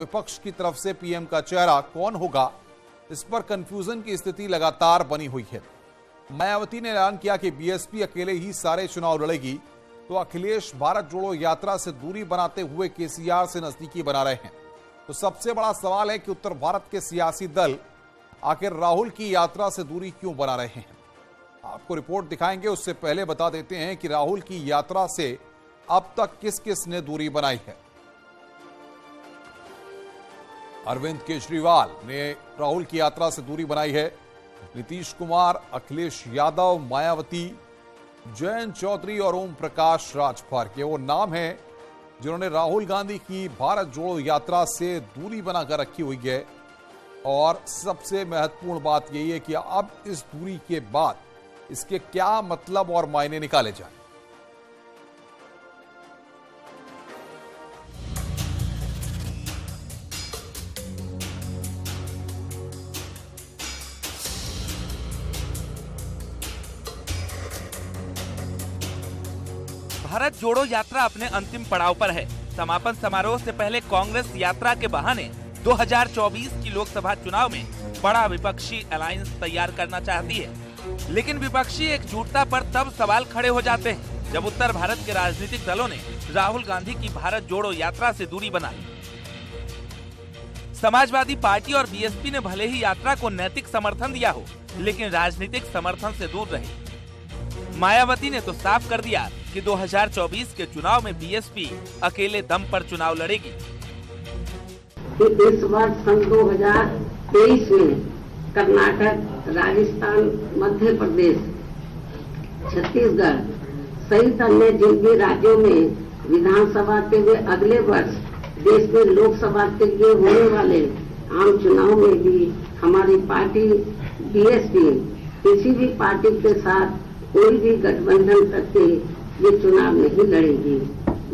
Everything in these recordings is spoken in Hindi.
विपक्ष की तरफ से पीएम का चेहरा कौन होगा, इस पर कंफ्यूजन की स्थिति लगातार बनी हुई है। मायावती ने ऐलान किया कि बीएसपी अकेले ही सारे चुनाव लड़ेगी, तो अखिलेश भारत जोड़ो यात्रा से दूरी बनाते हुए केसीआर से नजदीकी बना रहे हैं। तो सबसे बड़ा सवाल है कि उत्तर भारत के सियासी दल आखिर राहुल की यात्रा से दूरी क्यों बना रहे हैं। आपको रिपोर्ट दिखाएंगे, उससे पहले बता देते हैं कि राहुल की यात्रा से अब तक किस किस ने दूरी बनाई है। अरविंद केजरीवाल ने राहुल की यात्रा से दूरी बनाई है। नीतीश कुमार, अखिलेश यादव, मायावती, जयंत चौधरी और ओम प्रकाश राजभर के वो नाम हैं जिन्होंने राहुल गांधी की भारत जोड़ो यात्रा से दूरी बनाकर रखी हुई है। और सबसे महत्वपूर्ण बात यही है कि अब इस दूरी के बाद इसके क्या मतलब और मायने निकाले जाए। भारत जोड़ो यात्रा अपने अंतिम पड़ाव पर है। समापन समारोह से पहले कांग्रेस यात्रा के बहाने 2024 की लोकसभा चुनाव में बड़ा विपक्षी अलायंस तैयार करना चाहती है। लेकिन विपक्षी एकजुटता पर तब सवाल खड़े हो जाते हैं जब उत्तर भारत के राजनीतिक दलों ने राहुल गांधी की भारत जोड़ो यात्रा से दूरी बनाई। समाजवादी पार्टी और बीएसपी ने भले ही यात्रा को नैतिक समर्थन दिया हो, लेकिन राजनीतिक समर्थन से दूर रहे। मायावती ने तो साफ कर दिया कि 2024 के चुनाव में बीएसपी अकेले दम पर चुनाव लड़ेगी। इस वर्ष सन 2023 में कर्नाटक, राजस्थान, मध्य प्रदेश, छत्तीसगढ़ सहित अन्य जिन भी राज्यों में विधानसभा के लिए अगले वर्ष देश में लोकसभा के लिए होने वाले आम चुनाव में भी हमारी पार्टी बीएसपी किसी भी पार्टी के साथ कोई भी गठबंधन करके ये चुनाव नहीं लड़ेगी,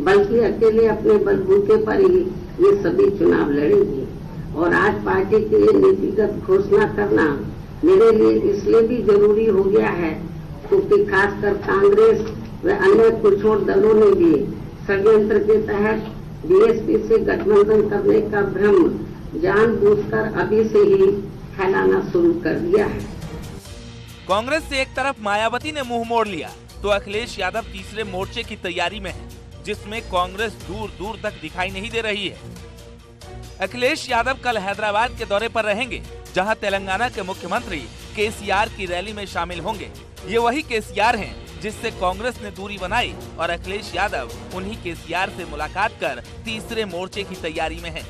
बल्कि अकेले अपने बलबूते पर ही ये सभी चुनाव लड़ेगी। और आज पार्टी की ये नीतिगत घोषणा करना मेरे लिए इसलिए भी जरूरी हो गया है क्योंकि खासकर कांग्रेस व अन्य कुछ और दलों ने भी षड्यंत्र के तहत बीएसपी से गठबंधन करने का भ्रम जानबूझकर अभी से ही फैलाना शुरू कर दिया है। कांग्रेस से एक तरफ मायावती ने मुंह मोड़ लिया तो अखिलेश यादव तीसरे मोर्चे की तैयारी में है, जिसमें कांग्रेस दूर दूर तक दिखाई नहीं दे रही है। अखिलेश यादव कल हैदराबाद के दौरे पर रहेंगे, जहां तेलंगाना के मुख्यमंत्री केसीआर की रैली में शामिल होंगे। ये वही केसीआर हैं जिससे कांग्रेस ने दूरी बनाई और अखिलेश यादव उन्हीं केसीआर से मुलाकात कर तीसरे मोर्चे की तैयारी में है।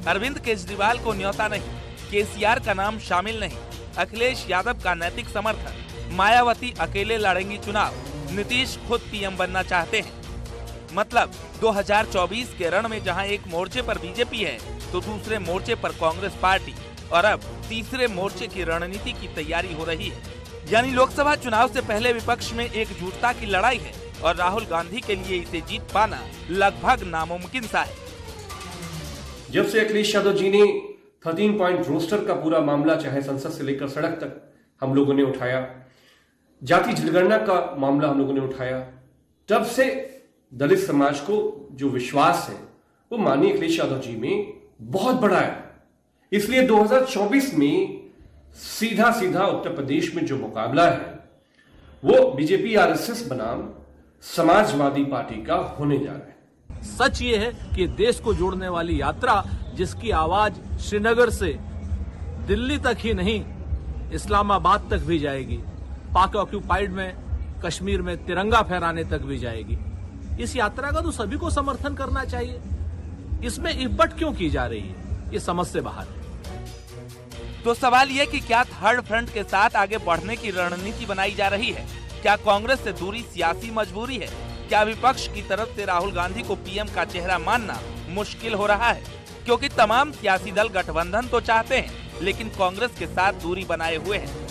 अरविंद केजरीवाल को न्योता नहीं, केसीआर का नाम शामिल नहीं, अखिलेश यादव का नैतिक समर्थन, मायावती अकेले लड़ेंगी चुनाव, नीतीश खुद पीएम बनना चाहते हैं। मतलब 2024 के रण में जहां एक मोर्चे पर बीजेपी है तो दूसरे मोर्चे पर कांग्रेस पार्टी, और अब तीसरे मोर्चे की रणनीति की तैयारी हो रही है। यानी लोकसभा चुनाव से पहले विपक्ष में एकजुटता की लड़ाई है और राहुल गांधी के लिए इसे जीत पाना लगभग नामुमकिन सा है। जब से अखिलेश यादव जी ने 13 पॉइंट रोस्टर का पूरा मामला चाहे संसद से लेकर सड़क तक हम लोगों ने उठाया, जाति जनगणना का मामला हम लोगों ने उठाया, तब से दलित समाज को जो विश्वास है वो माननीय अखिलेश यादव जी में बहुत बड़ा है। इसलिए 2024 में सीधा सीधा उत्तर प्रदेश में जो मुकाबला है वो बीजेपी आरएसएस बनाम समाजवादी पार्टी का होने जा रहा है। सच ये है कि देश को जोड़ने वाली यात्रा, जिसकी आवाज श्रीनगर से दिल्ली तक ही नहीं इस्लामाबाद तक भी जाएगी, पाक ऑक्यूपाइड में कश्मीर में तिरंगा फहराने तक भी जाएगी। इस यात्रा का तो सभी को समर्थन करना चाहिए। इसमें इब्बट क्यों की जा रही है, ये समझ से बाहर है। तो सवाल ये कि क्या थर्ड फ्रंट के साथ आगे बढ़ने की रणनीति बनाई जा रही है? क्या कांग्रेस से दूरी सियासी मजबूरी है? क्या विपक्ष की तरफ से राहुल गांधी को पीएम का चेहरा मानना मुश्किल हो रहा है? क्योंकि तमाम सियासी दल गठबंधन तो चाहते हैं, लेकिन कांग्रेस के साथ दूरी बनाए हुए हैं।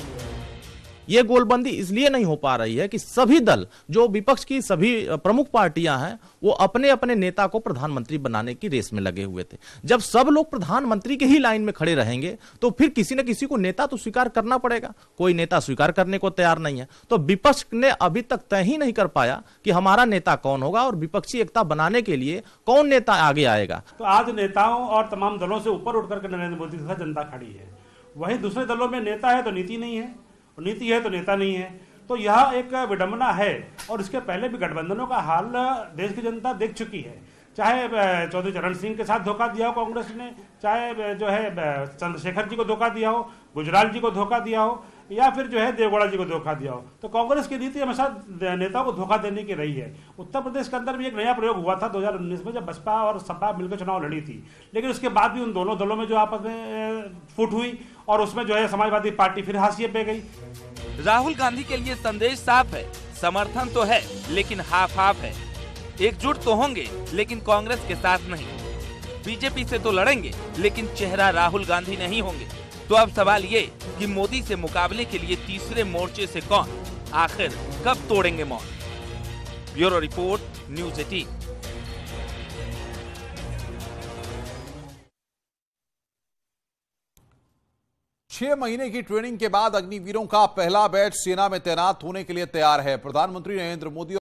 ये गोलबंदी इसलिए नहीं हो पा रही है कि सभी दल, जो विपक्ष की सभी प्रमुख पार्टियां हैं, वो अपने अपने नेता को प्रधानमंत्री बनाने की रेस में लगे हुए थे। जब सब लोग प्रधानमंत्री के ही लाइन में खड़े रहेंगे तो फिर किसी न किसी को नेता तो स्वीकार करना पड़ेगा। कोई नेता स्वीकार करने को तैयार नहीं है, तो विपक्ष ने अभी तक तय ही नहीं कर पाया कि हमारा नेता कौन होगा और विपक्षी एकता बनाने के लिए कौन नेता आगे आएगा। तो आज नेताओं और तमाम दलों से ऊपर उठकर के नरेंद्र मोदी के साथ जनता खड़ी है। वही दूसरे दलों में नेता है तो नीति नहीं है, और नीति है तो नेता नहीं है। तो यह एक विडंबना है, और इसके पहले भी गठबंधनों का हाल देश की जनता देख चुकी है। चाहे चौधरी चरण सिंह के साथ धोखा दिया हो कांग्रेस ने, चाहे जो है चंद्रशेखर जी को धोखा दिया हो, गुजराल जी को धोखा दिया हो, या फिर जो है देवगौड़ा जी को धोखा दिया हो। तो कांग्रेस की नीति हमेशा नेताओं को धोखा देने की रही है। उत्तर प्रदेश के अंदर भी एक नया प्रयोग हुआ था 2019 में, जब बसपा और सपा मिलकर चुनाव लड़ी थी, लेकिन उसके बाद भी उन दोनों दलों में जो आपस में फूट हुई और उसमें जो है समाजवादी पार्टी फिर हाशिए पे गई। राहुल गांधी के लिए संदेश साफ है, समर्थन तो है लेकिन हाफ हाफ है। एकजुट तो होंगे लेकिन कांग्रेस के साथ नहीं। बीजेपी से तो लड़ेंगे लेकिन चेहरा राहुल गांधी नहीं होंगे। तो अब सवाल ये कि मोदी से मुकाबले के लिए तीसरे मोर्चे से कौन, आखिर कब तोड़ेंगे मौन। Bureau report, news 18। 6 महीने की ट्रेनिंग के बाद अग्निवीरों का पहला बैच सेना में तैनात होने के लिए तैयार है। प्रधानमंत्री नरेंद्र मोदी